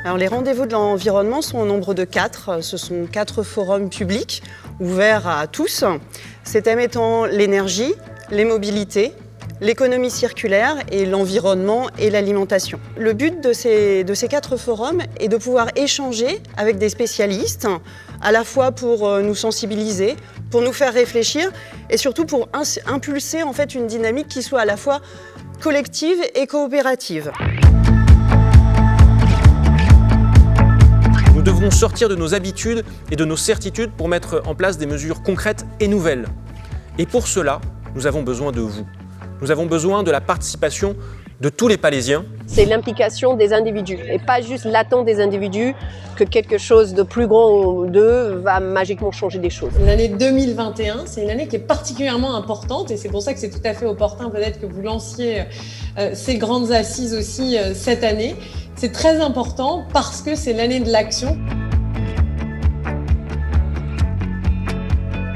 Alors, les rendez-vous de l'environnement sont au nombre de 4. Ce sont 4 forums publics ouverts à tous. Ces thèmes étant l'énergie, les mobilités, l'économie circulaire et l'environnement et l'alimentation. Le but de ces 4 forums est de pouvoir échanger avec des spécialistes, à la fois pour nous sensibiliser, pour nous faire réfléchir et surtout pour impulser en fait une dynamique qui soit à la fois collective et coopérative. Nous devrons sortir de nos habitudes et de nos certitudes pour mettre en place des mesures concrètes et nouvelles. Et pour cela, nous avons besoin de vous. Nous avons besoin de la participation de tous les Palésiens. C'est l'implication des individus et pas juste l'attente des individus que quelque chose de plus grand d'eux va magiquement changer des choses. L'année 2021, c'est une année qui est particulièrement importante et c'est pour ça que c'est tout à fait opportun peut-être que vous lanciez ces grandes assises aussi cette année. C'est très important parce que c'est l'année de l'action.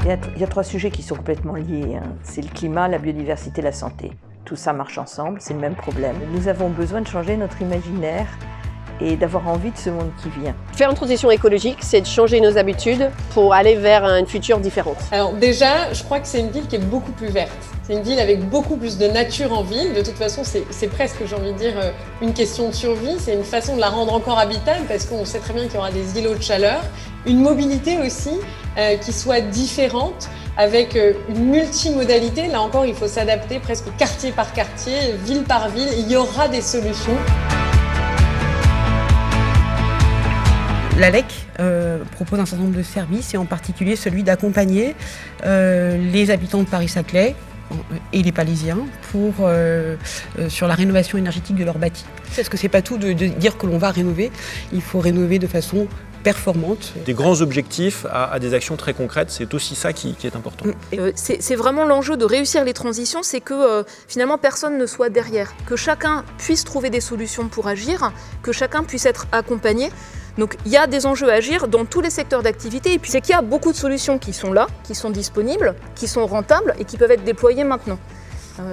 Il y a 3 sujets qui sont complètement liés. C'est le climat, la biodiversité, la santé. Tout ça marche ensemble, c'est le même problème. Nous avons besoin de changer notre imaginaire et d'avoir envie de ce monde qui vient. Faire une transition écologique, c'est de changer nos habitudes pour aller vers une future différente. Alors déjà, je crois que c'est une ville qui est beaucoup plus verte. C'est une ville avec beaucoup plus de nature en ville. De toute façon, c'est presque, j'ai envie de dire, une question de survie. C'est une façon de la rendre encore habitable parce qu'on sait très bien qu'il y aura des îlots de chaleur. Une mobilité aussi qui soit différente avec une multimodalité. Là encore, il faut s'adapter presque quartier par quartier, ville par ville. Il y aura des solutions. L'ALEC propose un certain nombre de services et en particulier celui d'accompagner les habitants de Paris-Saclay et les Palésiens sur la rénovation énergétique de leur bâti. Parce que c'est pas tout de dire que l'on va rénover, il faut rénover de façon performante. Des grands objectifs à des actions très concrètes, c'est aussi ça qui est important. C'est vraiment l'enjeu de réussir les transitions, c'est que finalement personne ne soit derrière, que chacun puisse trouver des solutions pour agir, que chacun puisse être accompagné. Donc il y a des enjeux à agir dans tous les secteurs d'activité et puis c'est qu'il y a beaucoup de solutions qui sont là, qui sont disponibles, qui sont rentables et qui peuvent être déployées maintenant.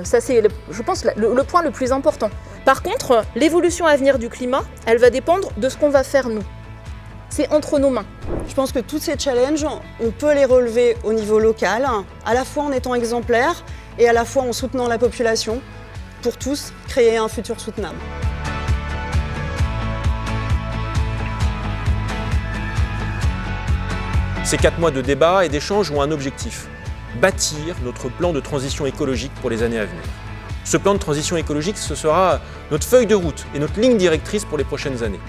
Ça c'est, je pense, le point le plus important. Par contre, l'évolution à venir du climat, elle va dépendre de ce qu'on va faire nous. C'est entre nos mains. Je pense que tous ces challenges, on peut les relever au niveau local, à la fois en étant exemplaires et à la fois en soutenant la population, pour tous créer un futur soutenable. Ces 4 mois de débat et d'échanges ont un objectif: bâtir notre plan de transition écologique pour les années à venir. Ce plan de transition écologique, ce sera notre feuille de route et notre ligne directrice pour les prochaines années.